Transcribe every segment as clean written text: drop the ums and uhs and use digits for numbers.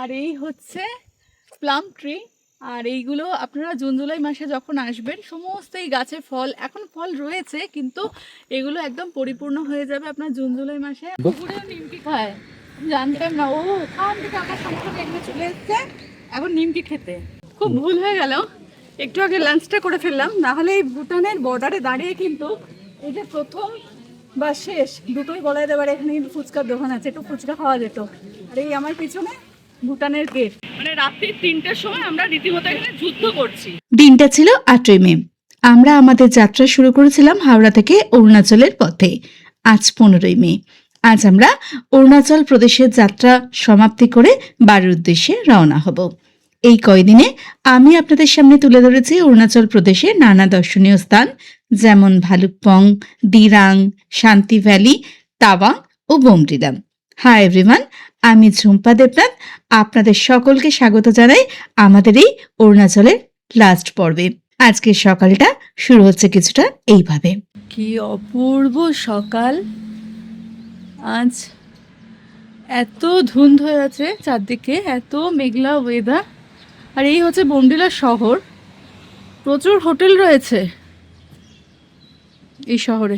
আর এই হচ্ছে plum tree. আর এইগুলো আপনারা জুন জুলাই মাসে যখন আসবেন সমস্ত এই গাছে ফল, এখন ফল রয়েছে কিন্তু এগুলো একদম পরিপূর্ণ হয়ে যাবে আপনার জুন জুলাই মাসে। কুকুরেও নিমকি খায়, জানতাম না। ও ওখান থেকে আমার সামনে এখানে চলে এসছে এখন নিমকি খেতে। খুব ভুল হয়ে গেল, একটু আগে লাঞ্চটা করে ফেললাম, না হলে এই ভুটানের বর্ডারে দাঁড়িয়ে কিন্তু এই যে প্রথম বা শেষ দুটোই বলা যেতে পারে। এখানে কিন্তু ফুচকার দোকান আছে, একটু ফুচকা খাওয়া যেত। আর এই আমার পিছনে ভুটানের গেট। মানে রাত্রি 3টার সময় আমরা রীতিমতো এখানে যুদ্ধ করছি। দিনটা ছিল 8ই মে। আমরা আমাদের যাত্রা শুরু করেছিলাম হাওড়া থেকে অরুণাচলের পথে। আজ 15ই মে। আজ আমরা অরুণাচল প্রদেশের যাত্রা সমাপ্তি করে বাড়ির উদ্দেশ্যে রওনা হব। এই কয়দিনে আমি আপনাদের সামনে তুলে ধরেছি অরুণাচল প্রদেশের নানা দর্শনীয় স্থান, যেমন ভালুকপং, দিরাং, শান্তি ভ্যালি, তাওয়াং ও বোমডিলা। হাই এভরিওয়ান, আমি ঝুম্পা দেবনাথ। আপনাদের সকলকে স্বাগত জানাই আমাদের এই অরুণাচলের লাস্ট পর্বে। আজকের সকালটা শুরু হচ্ছে কিছুটা এইভাবে। কি অপূর্ব সকাল আজ, এত ধুন্ধ হয়ে আছে চারদিকে, এত মেঘলা ওয়েদার। আর এই হচ্ছে বোমডিলা শহর, প্রচুর হোটেল রয়েছে এই শহরে,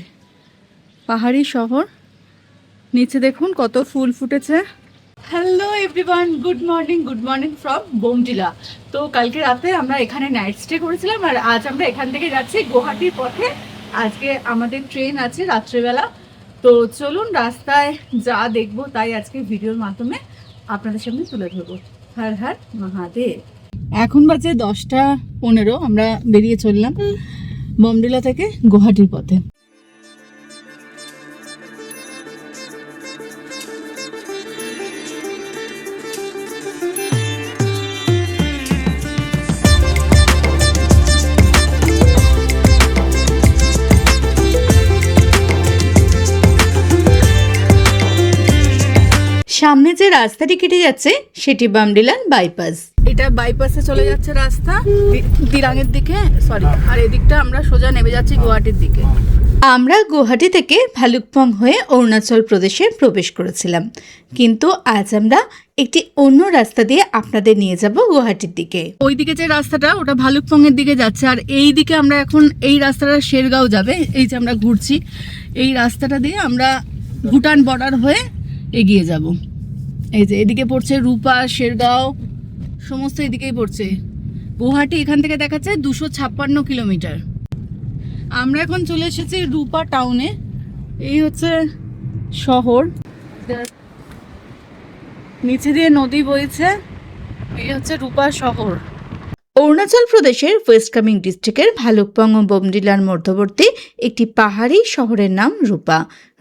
পাহাড়ি শহর। নিচে দেখুন কত ফুল ফুটেছে। Hello everyone, good morning from Bomdila. তো কালকে রাতে আমরা এখানে নাইট স্টে করেছিলাম আর আজ আমরা এখান থেকে যাচ্ছি গুয়াহাটির পথে। আজকে আমাদের ট্রেন আছে রাত্রেবেলা। তো চলুন রাস্তায় যা দেখবো তাই আজকে ভিডিওর মাধ্যমে আপনাদের সামনে তুলে ধরবো। হর হর মহাদেব। এখন বাজে 10টা 15, আমরা বেরিয়ে চললাম বোমডিলা থেকে গুয়াহাটির পথে। সামনে যে রাস্তাটি কেটে যাচ্ছে সেটি বোমডিলার বাইপাস। এটা বাইপাসে চলে যাচ্ছে রাস্তা দিরাঙের দিকে, সরি। আর এদিকটা আমরা সোজা নেমে যাচ্ছি গুয়াহাটির দিকে। আমরা গুয়াহাটি থেকে ভালুকপং হয়ে অরুণাচল প্রদেশে প্রবেশ করেছিলাম, কিন্তু আজ আমরা একটি অন্য রাস্তা দিয়ে আপনাদের নিয়ে যাব গুয়াহাটির দিকে। ওইদিকে যে রাস্তাটা ওটা ভালুকপং এর দিকে যাচ্ছে, আর এই দিকে আমরা এখন এই রাস্তাটা শেরগাঁও যাবে। এই যে আমরা ঘুরছি এই রাস্তাটা দিয়ে আমরা ভুটান বর্ডার হয়ে এগিয়ে যাব। এই যে এদিকে পড়ছে রূপা, শেরগাঁও, সমস্ত এদিকেই পড়ছে। গুয়াহাটি এখান থেকে দেখাচ্ছে 256 কিলোমিটার। আমরা এখন চলে এসেছি রূপা টাউনে। এই হচ্ছে শহর, নিচে দিয়ে নদী বইছে। এই হচ্ছে রূপা শহর। অরুণাচল প্রদেশের ওয়েস্ট কামেং ডিস্ট্রিক্টের ভালুকপং ও বোমডিলার মধ্যবর্তী একটি পাহাড়ি শহরের নাম রূপা।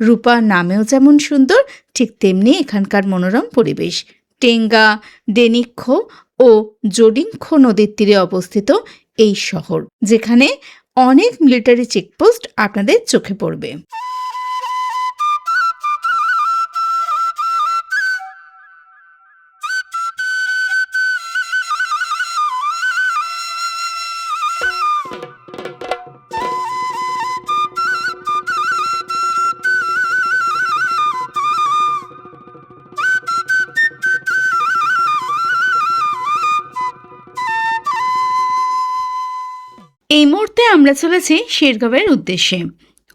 রূপা নামেও যেমন সুন্দর, ঠিক তেমনি এখানকার মনোরম পরিবেশ। টেঙ্গা, ডেনিক্ষ ও জোডিংখ নদীর তীরে অবস্থিত এই শহর, যেখানে অনেক মিলিটারি চেকপোস্ট আপনাদের চোখে পড়বে। এই মুহূর্তে আমরা চলেছি শেরগাঁওয়ের উদ্দেশ্যে।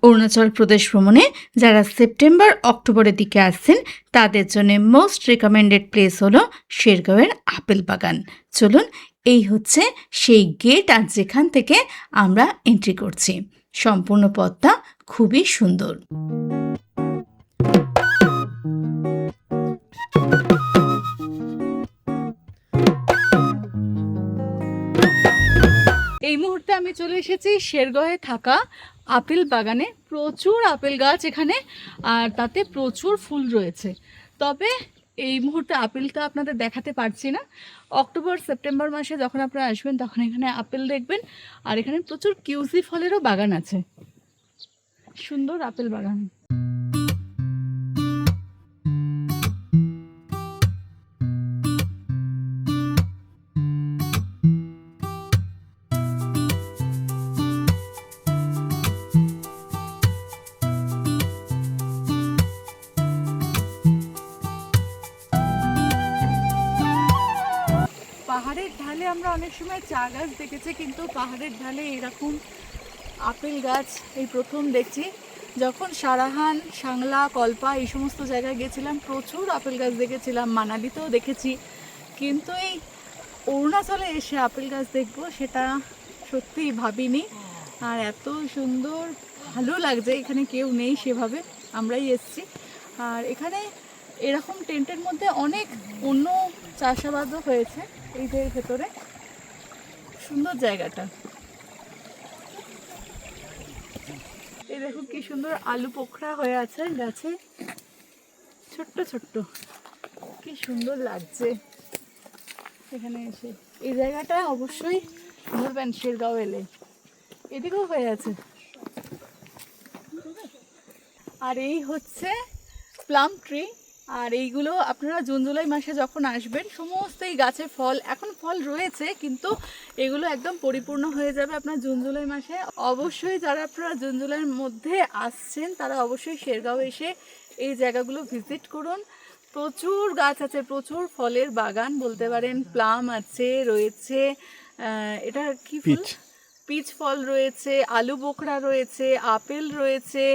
অরুণাচল প্রদেশ ভ্রমণে যারা সেপ্টেম্বর অক্টোবরের দিকে আসছেন তাদের জন্য মোস্ট রেকমেন্ডেড প্লেস হলো শেরগাঁওয়ের আপেল বাগান। চলুন, এই হচ্ছে সেই গেট, আর যেখান থেকে আমরা এন্ট্রি করছি। সম্পূর্ণ পথটা খুবই সুন্দর। এই মুহূর্তে আমি চলে এসেছি শেরগাঁওয়ে থাকা আপেল বাগানে। প্রচুর আপেল গাছ এখানে, আর তাতে প্রচুর ফুল রয়েছে। তবে এই মুহূর্তে আপেলটা আপনাদের দেখাতে পারছি না। অক্টোবর সেপ্টেম্বর মাসে যখন আপনারা আসবেন তখন এখানে আপেল দেখবেন। আর এখানে প্রচুর কিউসি ফলেরও বাগান আছে, সুন্দর আপেল বাগান। পাহাড়ের ঢালে আমরা অনেক সময় চা গাছ দেখেছি, কিন্তু পাহাড়ের ঢালে এরকম আপেল গাছ এই প্রথম দেখছি। যখন সারাহান, সাংলা, কল্পা এই সমস্ত জায়গায় গেছিলাম প্রচুর আপেল গাছ দেখেছিলাম, মানালিতেও দেখেছি, কিন্তু এই অরুণাচলে এসে আপেল গাছ দেখবো সেটা সত্যিই ভাবিনি। আর এত সুন্দর, ভালো লাগছে। এখানে কেউ নেই সেভাবে, আমরাই এসেছি। আর এখানে এরকম টেন্টের মধ্যে অনেক অন্য চাষাবাদও হয়েছে এই যে ভেতরে। সুন্দর জায়গাটা। এই দেখুন কি সুন্দর আলু পোখরা হয়ে আছে গাছে, ছোট্ট ছোট্ট, কি সুন্দর লাগছে এখানে এসে। এই জায়গাটা অবশ্যই ঘুরবেন শেরগাঁও এলে, এদিকেও হয়ে আছে। আর এই হচ্ছে প্লাম ট্রি। আর এইগুলো আপনারা জুন জুলাই মাসে যখন আসবেন সমস্ত এই গাছে ফল, এখন ফল রয়েছে কিন্তু এগুলো একদম পরিপূর্ণ হয়ে যাবে আপনার জুন জুলাই মাসে। অবশ্যই যারা আপনারা জুন জুলাইয়ের মধ্যে আসছেন তারা অবশ্যই শেরগাঁও এসে এই জায়গাগুলো ভিজিট করুন। প্রচুর গাছ আছে, প্রচুর ফলের বাগান বলতে পারেন। প্লাম আছে, রয়েছে এটা কি ফল, পিচ ফল রয়েছে, আলু বোখরা রয়েছে, আপেল রয়েছে,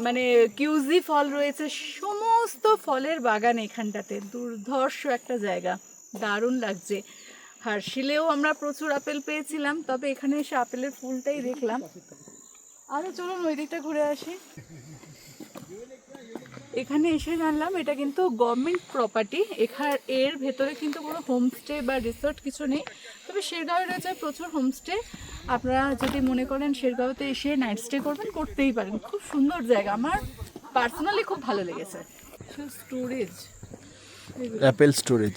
মানে কিউজি ফল রয়েছে, সমস্ত ফলের বাগান এখানটাতে। দুর্ধর্ষ একটা জায়গা, দারুণ লাগছে। হার্শিলেও আমরা প্রচুর আপেল পেয়েছিলাম, তবে এখানে এসে আপেলের ফুলটাই দেখলাম। আরও চলুন ওই দিকটা ঘুরে আসি। এখানে এসে জানলাম এটা কিন্তু গভর্নমেন্ট প্রপার্টি। এর ভেতরে কিন্তু কোনো হোমস্টে বা রিসর্ট কিছু নেই, তবে শেরগাঁওয়ে রয়েছে প্রচুর হোমস্টে। আপনারা যদি মনে করেন শেরগাঁওতে এসে নাইট স্টে করবেন, করতেই পারেন। খুব সুন্দর জায়গা, আমার পার্সোনালি খুব ভালো লেগেছে। Storage, Apple storage.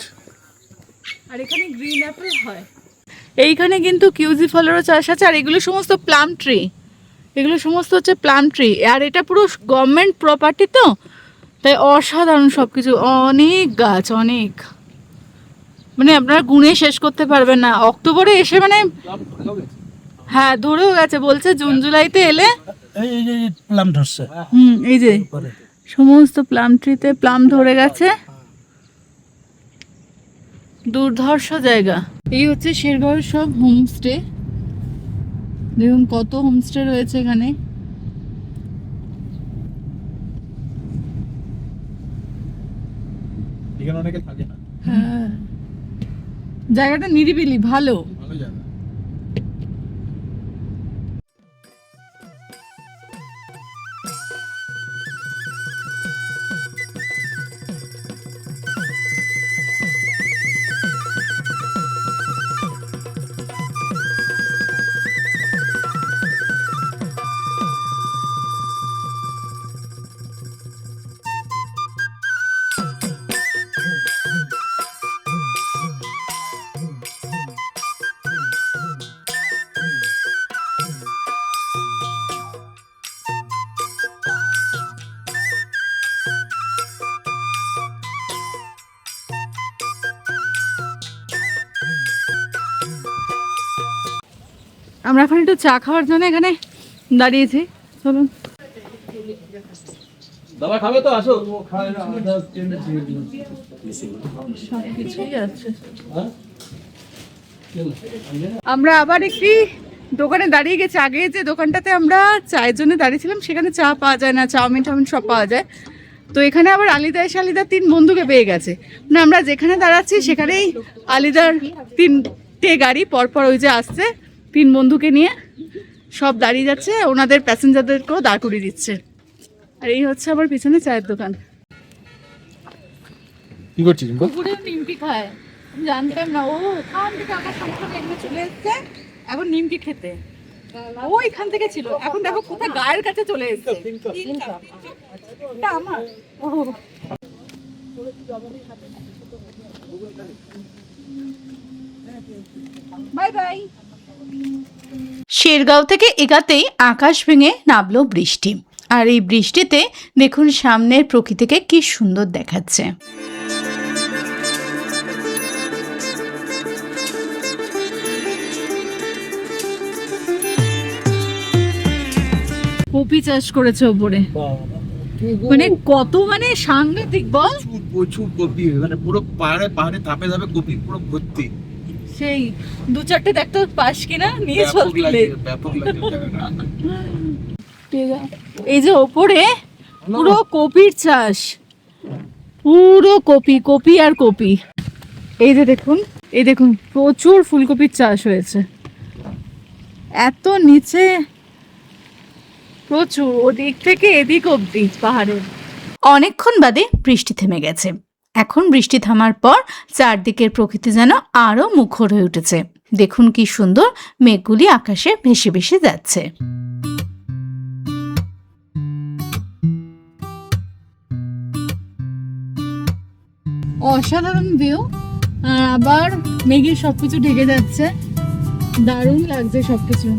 আর এখানে গ্রিন অ্যাপেল হয়। এইখানে কিন্তু কিউজি ফলেরও চাষ আছে। আর এগুলো সমস্ত প্লাম ট্রি, এগুলো সমস্ত হচ্ছে প্লাম ট্রি। আর এটা পুরো গভর্নমেন্ট প্রপার্টি, তো তাই অসাধারণ সব কিছু। অনেক গাছ, অনেক, মানে আপনারা গুণে শেষ করতে পারবেন না। অক্টোবরে এসে মানে হ্যাঁ ধরেও গেছে, বলছে জুন জুলাইতে এলে এই যে প্লাম ধরছে। এই যে সমস্ত প্লাম ট্রিতে প্লাম ধরে গেছে। দুর্ধর্ষ জায়গা। এই হচ্ছে শেরগাঁওয়ের সব হোমস্টে। দেখুন কত হোমস্টে রয়েছে এখানে। এখানে অনেকে থাকে না। হ্যাঁ, জায়গাটা নিরিবিলি, ভালো। ভালো জায়গা। আমরা এখন একটু চা খাওয়ার জন্য এখানে দাঁড়িয়েছি। চলুন। দাদা খাবে তো, আসো। সবকিছুই আছে। আমরা আবার একটি দোকানে দাঁড়িয়ে গেছি। আগে যে দোকানটাতে আমরা চায়ের জন্য দাঁড়িয়েছিলাম সেখানে চা পাওয়া যায় না, চাউমিন টাউমিন সব পাওয়া যায়। তো এখানে আবার আলিদা এসে আলিদার 3 বন্ধুকে পেয়ে গেছে। মানে আমরা যেখানে দাঁড়াচ্ছি সেখানেই আলিদার 3টে গাড়ি পরপর ওই যে আসছে, 3 বন্ধুকে নিয়ে সব দাঁড়িয়ে যাচ্ছে, ওনাদের প্যাসেঞ্জারদেরকেও দাঁড় করিয়ে দিচ্ছে। আর এই হচ্ছে আমার পিছনে চায়ের দোকান। কি করছিস? পুকুরে নিমকি খায়, আমি জানতাম না। ও ওখান থেকে আমার সংসারে এখানে চলে এসছে এখন নিমকি খেতে। ও এখান থেকে ছিল, এখন দেখো কোথায় গায়ের কাছে চলে এসছে। এটা আমার। ও বাই বাই। শেরগাঁও থেকে এগাতেই আকাশ ভেঙে নামলো বৃষ্টি। আর এই বৃষ্টিতে দেখুন সামনের প্রকৃতিকে কি সুন্দর দেখাচ্ছে। কপি চাষ করেছে ওপরে, মানে কত, মানে সাংঘাতিক বল। প্রচুর কপি, মানে পুরো পাহাড়ে পাহাড়ে ধাপে ধাপে কপি পুরো ভর্তি। সেই 2-4টে দেখতো পাস কিনা নিয়ে চললে। এই যে ওপরে পুরো কপির চাষ, পুরো কপি আর কপি। এই যে দেখুন, এই দেখুন প্রচুর ফুলকপির চাষ হয়েছে এত নিচে, প্রচুর ওদিক থেকে এদিক অব্দি পাহাড়ের। অনেকক্ষণ বাদে বৃষ্টি থেমে গেছে। এখন বৃষ্টি থামার পর চারদিকের প্রকৃতি যেন আরো মুখর হয়ে উঠেছে। দেখুন কি সুন্দর মেঘগুলি আকাশে ভেসে ভেসে যাচ্ছে। অসাধারণ ভিউ, আর আবার মেঘের সবকিছু ঢেকে যাচ্ছে, দারুণ লাগছে সবকিছু।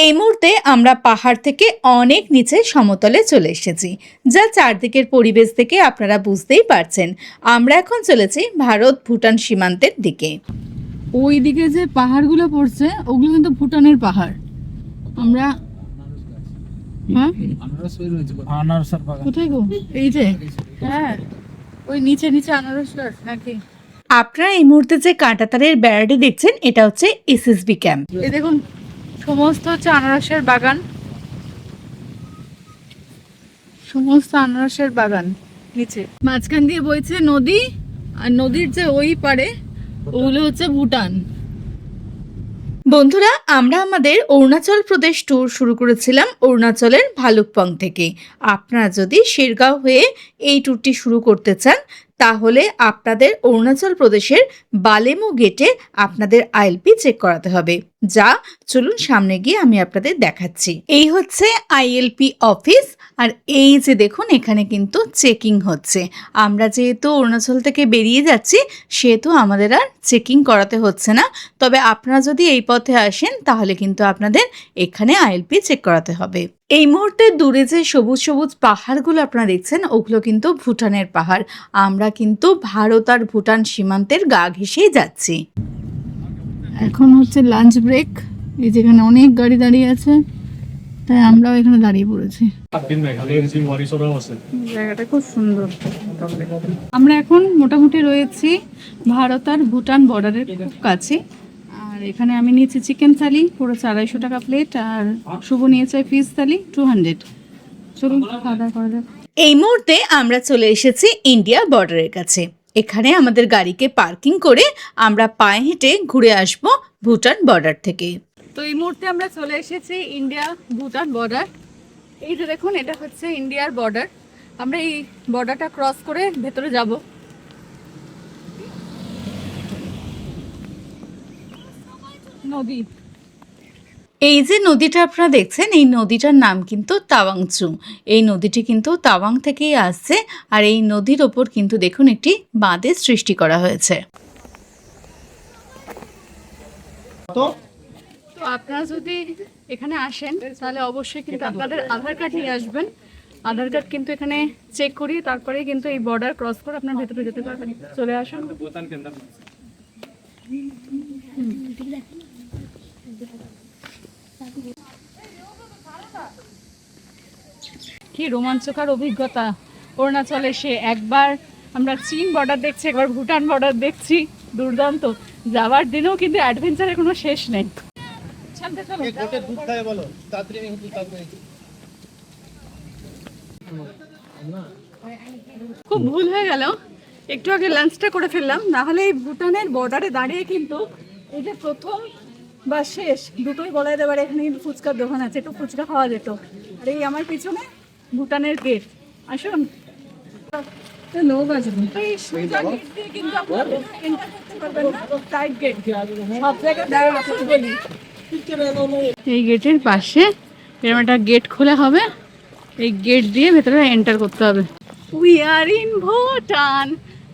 এই মুহূর্তে আমরা পাহাড় থেকে অনেক নিচে সমতলে চলে এসেছি, যা চারদিকের পরিবেশ থেকে আপনারা বুঝতেই পারছেন। আমরা এখন চলেছি ভারত ভুটান সীমান্তের দিকে। ওই দিকে যে পাহাড়গুলো পড়ছে ওগুলো কিন্তু ভুটানের পাহাড়। আমরা হ্যাঁ আনারসের বাগান। কোথায় গো? এই যে, হ্যাঁ ওই নিচে নিচে আনারস গাছ নাকি। আপনারা এই মুহূর্তে যে কাঁটাতারের বেড়াটি দেখছেন এটা হচ্ছে এসএসবি ক্যাম্প। এই দেখুন সমস্ত হচ্ছে আনারসের বাগান, সমস্ত আনারসের বাগান। নিচে মাঝখান দিয়ে বইছে নদী, আর নদীর যে ওই পারে ওগুলো হচ্ছে ভুটান। বন্ধুরা, আমরা আমাদের অরুণাচল প্রদেশ ট্যুর শুরু করেছিলাম অরুণাচলের ভালুকপং থেকে। আপনারা যদি শেরগাঁও হয়ে এই ট্যুরটি শুরু করতে চান তাহলে আপনাদের অরুণাচল প্রদেশের বালেমু গেটে আপনাদের আইএলপি চেক করাতে হবে। যা চলুন সামনে গিয়ে আমি আপনাদের দেখাচ্ছি। এই হচ্ছে আইএলপি অফিস, আর এই যে দেখুন এখানে কিন্তু চেকিং হচ্ছে। আমরা যেহেতু অরুণাচল থেকে বেরিয়ে যাচ্ছি সেহেতু আমাদের আর চেকিং করাতে হচ্ছে না, তবে আপনারা যদি এই পথে আসেন তাহলে কিন্তু আপনাদের এখানে আইএলপি চেক করাতে হবে। এই মুহূর্তে দূরে যে সবুজ সবুজ পাহাড়গুলো আপনারা দেখছেন ওগুলো কিন্তু ভুটানের পাহাড়। আমরা কিন্তু ভারত আর ভুটান সীমান্তের গা ঘেঁষেই যাচ্ছি। এখন হচ্ছে লাঞ্চ ব্রেক, এই যেখানে অনেক গাড়ি দাঁড়িয়ে আছে তাই আমরাও এখানে দাঁড়িয়ে পড়েছি। জায়গাটা খুব সুন্দর। আমরা এখন মোটামুটি রয়েছি ভারত আর ভুটান বর্ডারের খুব কাছে। আর এখানে আমি নিয়েছি চিকেন থালি পুরো 250 টাকা প্লেট, আর শুভ নিয়েছে ফিশ থালি 200। চলুন খাওয়া দাওয়া করা যাক। এই মুহূর্তে আমরা চলে এসেছি ইন্ডিয়া বর্ডারের কাছে। এখানে আমাদের গাড়িকে পার্কিং করে আমরা পায়ে হেঁটে ঘুরে আসব ভুটান বর্ডার থেকে। তো এই মুহূর্তে আমরা চলে এসেছি ইন্ডিয়া ভুটান বর্ডার। এই যে দেখুন এটা হচ্ছে ইন্ডিয়ার বর্ডার। আমরা এই বর্ডারটা ক্রস করে ভেতরে যাব। নদী, এই যে নদীটা আপনারা দেখছেন এই নদীটার নাম কিন্তু তাওয়াংচু। এই নদীটি কিন্তু তাওয়াং থেকেই আসছে, আর এই নদীর ওপর কিন্তু দেখুন একটি বাঁধের সৃষ্টি করা হয়েছে। তো আপনারা যদি এখানে আসেন তাহলে অবশ্যই কিন্তু আপনাদের আধার কার্ড নিয়ে আসবেন। আধার কার্ড কিন্তু এখানে চেক করি তারপরে কিন্তু এই বর্ডার ক্রস করে আপনার ভেতরে যেতে পারবেন। চলে আসুন। কি রোমাঞ্চকর অভিজ্ঞতা অরুণাচলে এসে। একবার আমরা চীন বর্ডার দেখছি, একবার ভুটান বর্ডার দেখছি, দুর্দান্ত। যাওয়ার দিনেও কিন্তু অ্যাডভেঞ্চারের কোনো শেষ নেই। খুব ভুল হয়ে গেল, একটু আগে লাঞ্চটা করে ফেললাম, না হলে এই ভুটানের বর্ডারে দাঁড়িয়ে কিন্তু এই যে প্রথম বা শেষ দুটোই বলা যেতে পারে। এখানে কিন্তু ফুচকার দোকান আছে, একটু ফুচকা খাওয়া যেত। আর এই আমার পিছনে ভুটানের গেট। আসুন, লোক আছে এই সোজা গেট দিয়ে কিন্তু আপনারা এন্টার করতে পারবেন না, সাইড গেট সব জায়গায় দেওয়া আছে বলি। এই গেটের পাশে এরকম একটা গেট খোলা হবে, এই গেট দিয়ে ভেতরে এন্টার করতে হবে। We are in Bhutan.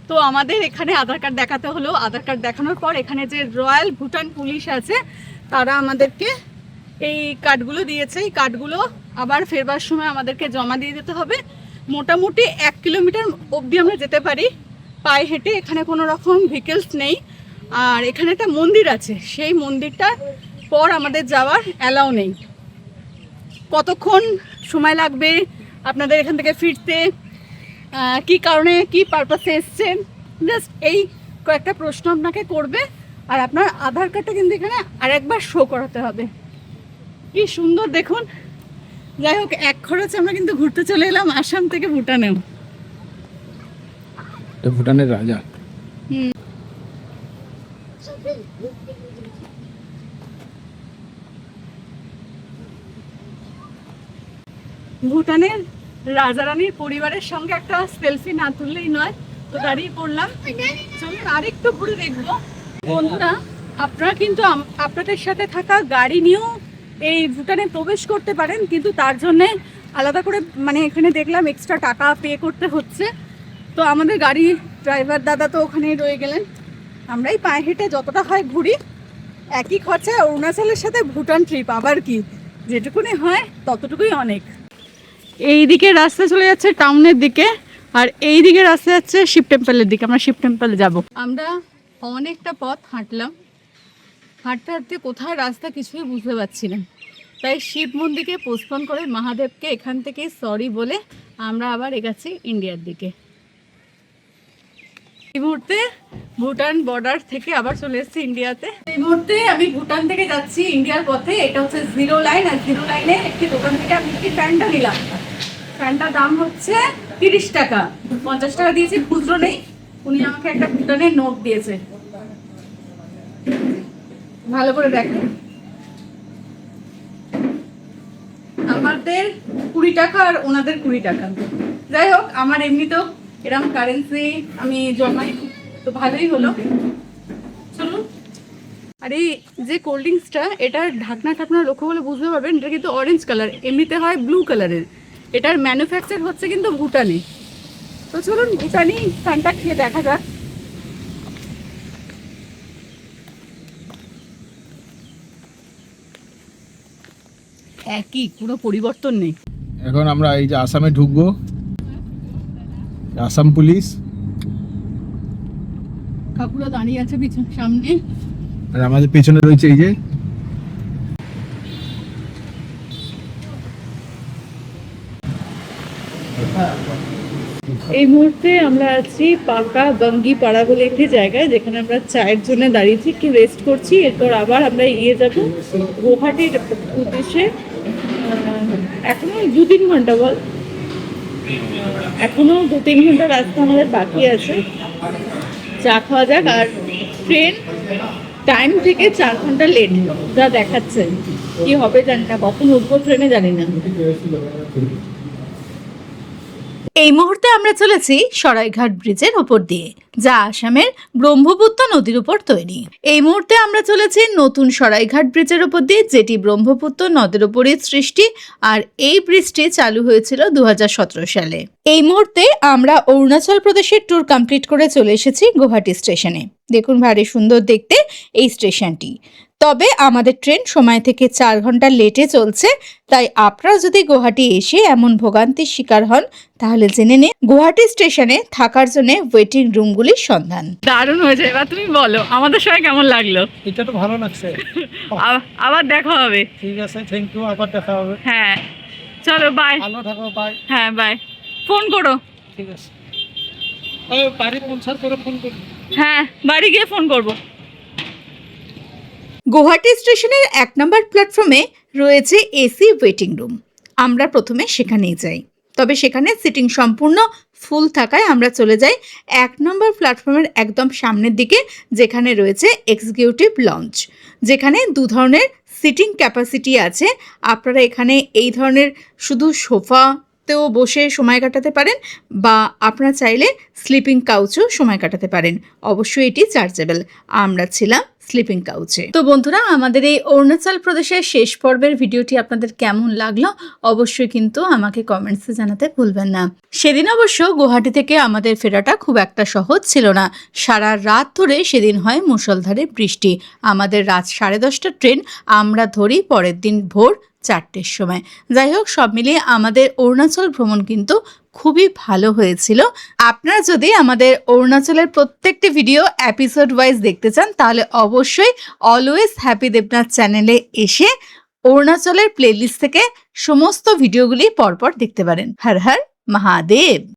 তো আমাদের এখানে আধার কার্ড দেখাতে হলো। আধার কার্ড দেখানোর পর এখানে যে রয়্যাল ভুটান পুলিশ আছে তারা আমাদেরকে এই কার্ডগুলো দিয়েছে। এই কার্ডগুলো আবার ফেরবার সময় আমাদেরকে জমা দিয়ে দিতে হবে। মোটামুটি 1 কিলোমিটার অবধি আমরা যেতে পারি পায়ে হেঁটে। এখানে কোনো রকম ভেহিকেলস নেই। আর এখানে একটা মন্দির আছে, সেই মন্দিরটা পর আমাদের যাওয়ার অ্যালাউ নেই। কতক্ষণ সময় লাগবে আপনাদের এখান থেকে ফিরতে কি কারণে কি পারপাসে এসছেন, জাস্ট এই কয়েকটা প্রশ্ন আপনাকে করবে। আর আপনার আধার কার্ডটা কিন্তু এখানে আরেকবার শো করাতে হবে। কি সুন্দর দেখুন। যাই হোক, এক খরচে আমরা কিন্তু ঘুরতে চলে এলাম আসাম থেকে ভুটানেও। ভুটানের রাজা। ভুটানের রাজা রানীর পরিবারের সঙ্গে একটা সেলফি না তুললেই নয়, তো দাঁড়িয়ে পড়লাম। চলুন আরেকটু ঘুরে দেখবো। বন্ধুরা, আপনারা কিন্তু আপনাদের সাথে থাকা গাড়ি নিয়েও এই ভুটানে প্রবেশ করতে পারেন, কিন্তু তার জন্যে আলাদা করে মানে এখানে দেখলাম এক্সট্রা টাকা পে করতে হচ্ছে। তো আমাদের গাড়ি ড্রাইভার দাদা তো ওখানেই রয়ে গেলেন। আমরাই পায়ে হেঁটে যতটা হয় ঘুরি, একই খরচায় অরুণাচলের সাথে ভুটান ট্রিপ, আবার কি, যেটুকুনি হয় ততটুকুই অনেক। এই দিকে রাস্তা চলে যাচ্ছে টাউনের দিকে, আর এই দিকে রাস্তা যাচ্ছে শিব টেম্পলের দিকে। আমরা শিব টেম্পলে যাব। আমরা অনেকটা পথ হাঁটলাম, হাঁটতে হাঁটতে কোথায় রাস্তা কিছুই বুঝতে পারছি না। তাই শিব মন্দিরকে পোস্টপোন করে মহাদেবকে এখান থেকে সরি বলে আমরা আবার এগোচ্ছি ইন্ডিয়ার দিকে। এই মুহূর্তে ভুটান বর্ডার থেকে আবার চলে এসেছি ইন্ডিয়াতে। এই মুহূর্তে আমি ভুটান থেকে যাচ্ছি ইন্ডিয়ার পথে। এটা হচ্ছে জিরো লাইন, আর জিরো লাইনে একটি দোকান থেকে আমি একটি ফ্যানটা নিলাম। ফ্যানটার দাম হচ্ছে 30 টাকা। 50 টাকা দিয়েছি, খুচরো নেই। উনি আমাকে একটা ভুটানের নোট দিয়েছে, ভালো করে দেখেন। আমাদের 20 টাকা আর ওনাদের 20 টাকা। যাই হোক, আমার এমনিতেও এরকম কারেন্সি আমি জমাই, তো ভালোই হলো। চলুন। আর এই যে কোল্ড ড্রিঙ্কসটা, এটার ঢাকনা ঢাকনা লক্ষ্য করলে বুঝতে পারবেন এটা কিন্তু অরেঞ্জ কালার, এমনিতে হয় ব্লু কালারের। এটার ম্যানুফ্যাকচার হচ্ছে কিন্তু ভুটানে। তো চলুন ভুটানি স্থানটা খেয়ে দেখা যাক। একই, কোনো পরিবর্তন নেই। এখন আমরা এই যে আসামে ঢুকবো, আসাম পুলিশ, কাকুরা দাঁড়িয়ে আছে পিছন সামনে। আর আমাদের পেছনে রয়েছে এই যে এই মুহূর্তে আমরা আছি পাকা গঙ্গি পাড়া বলে একটি জায়গায়, যেখানে আমরা চায়ের জন্য দাঁড়িয়েছি, একটু রেস্ট করছি। এরপর আবার আমরা এগিয়ে যাব গুয়াহাটির উদ্দেশ্যে। এখনো 2-3 ঘন্টা বল, এখনো 2-3 ঘন্টা রাস্তা আমাদের বাকি আছে। চা খাওয়া যাক। আর ট্রেন টাইম থেকে 4 ঘন্টা লেট যা দেখাচ্ছে। কি হবে জানি না, কখন উঠবো ট্রেনে জানি না। এই মুহূর্তে আমরা চলেছি সরাইঘাট ব্রিজের ওপর দিয়ে, যা আসামের ব্রহ্মপুত্র নদীর উপর তৈরি। এই মুহূর্তে আমরা চলেছি নতুন সরাইঘাট ব্রিজের ওপর দিয়ে, যেটি ব্রহ্মপুত্র নদের উপরই সৃষ্টি। আর এই ব্রিজটি চালু হয়েছিল 2017 সালে। এই মুহূর্তে আমরা অরুণাচল প্রদেশের ট্যুর কমপ্লিট করে চলে এসেছি গুয়াহাটি স্টেশনে। দেখুন ভারী সুন্দর দেখতে এই স্টেশনটি। তবে আমাদের ট্রেন সময় থেকে 4 ঘন্টা লেটে চলছে। তাই আপনারা যদি গুয়াহাটি এসে এমন ভোগান্তির শিকার হন, তাহলে জেনে নিন গুয়াহাটি স্টেশনে থাকার জন্য ওয়েটিং রুমগুলির সন্ধান। দারুণ হয়েছে। এবার তুমি বলো আমাদের সঙ্গে কেমন লাগলো। এটা তো ভালো লাগছে। আবার দেখা হবে। ঠিক আছে, থ্যাংক ইউ, আবার দেখা হবে। হ্যাঁ চলো, বাই। ভালো থাকো, বাই। হ্যাঁ বাই, ফোন করো। ঠিক আছে, বাড়ি পৌঁছার পরে ফোন করবো। হ্যাঁ, বাড়ি গিয়ে ফোন করবো। গুয়াহাটি স্টেশনের 1 নম্বর প্ল্যাটফর্মে রয়েছে এসি ওয়েটিং রুম। আমরা প্রথমে সেখানেই যাই, তবে সেখানে সিটিং সম্পূর্ণ ফুল থাকায় আমরা চলে যাই 1 নম্বর প্ল্যাটফর্মের একদম সামনের দিকে, যেখানে রয়েছে এক্সিকিউটিভ লঞ্চ, যেখানে 2 ধরনের সিটিং ক্যাপাসিটি আছে। আপনারা এখানে এই ধরনের শুধু সোফাতেও বসে সময় কাটাতে পারেন, বা আপনারা চাইলে স্লিপিং কাউচেও সময় কাটাতে পারেন। অবশ্যই এটি চার্জেবল। আমরা ছিলাম স্লিপিং কাউচে। তো বন্ধুরা, আমাদের এই অরুণাচল প্রদেশের শেষ পর্বের ভিডিওটি আপনাদের কেমন লাগলো অবশ্যই কিন্তু আমাকে কমেন্টসে জানাতে ভুলবেন না। সেদিন অবশ্য গুয়াহাটি থেকে আমাদের ফেরাটা খুব একটা সহজ ছিল না। সারা রাত ধরে সেদিন হয় মুষলধারে বৃষ্টি। আমাদের রাত 10:30টার ট্রেন আমরা ধরি পরের দিন ভোর 4টের সময়। যাই হোক, সব মিলিয়ে আমাদের অরুণাচল ভ্রমণ কিন্তু খুবই ভালো হয়েছিল। আপনারা যদি আমাদের অরুণাচলের প্রত্যেকটি ভিডিও এপিসোড ওয়াইজ দেখতে চান, তাহলে অবশ্যই অলওয়েজ হ্যাপি দেবনাথ চ্যানেলে এসে অরুণাচলের প্লেলিস্ট থেকে সমস্ত ভিডিওগুলি পরপর দেখতে পারেন। হর হর মহাদেব।